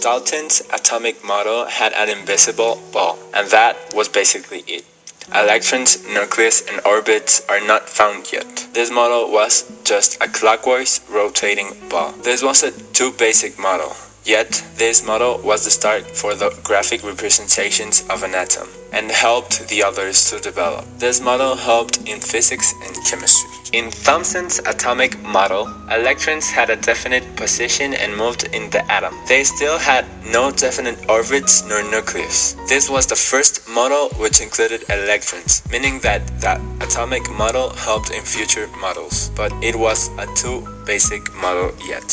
Dalton's atomic model had an invisible ball, and that was basically it. Electrons, nucleus, and orbits are not found yet. This model was just a clockwise rotating ball. This was a too basic model. Yet, this model was the start for the graphic representations of an atom, and helped the others to develop. This model helped in physics and chemistry. In Thomson's atomic model, electrons had a definite position and moved in the atom. They still had no definite orbits nor nucleus. This was the first model which included electrons, meaning that the atomic model helped in future models, but it was a too basic model yet.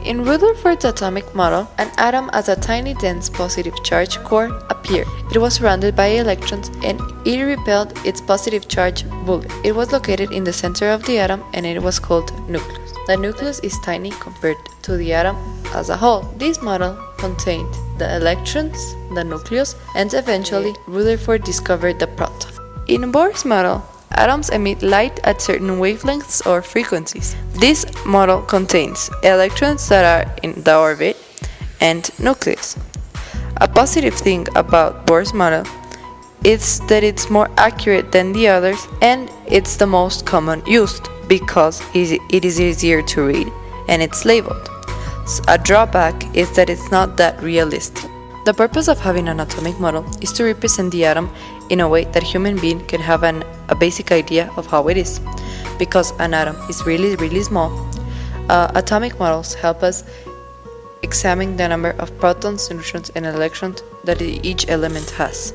In Rutherford's atomic model, an atom as a tiny dense positive charge core appeared. It was surrounded by electrons and it repelled its positive charge bullet. It was located in the center of the atom and it was called nucleus. The nucleus is tiny compared to the atom as a whole. This model contained the electrons, the nucleus, and eventually Rutherford discovered the proton. In Bohr's model, atoms emit light at certain wavelengths or frequencies. This model contains electrons that are in the orbit and nucleus. A positive thing about Bohr's model is that it's more accurate than the others and it's the most common used because it is easier to read and it's labeled. A drawback is that it's not that realistic. The purpose of having an atomic model is to represent the atom in a way that a human being can have a basic idea of how it is. Because an atom is really, really small, atomic models help us examine the number of protons, neutrons, and electrons that each element has.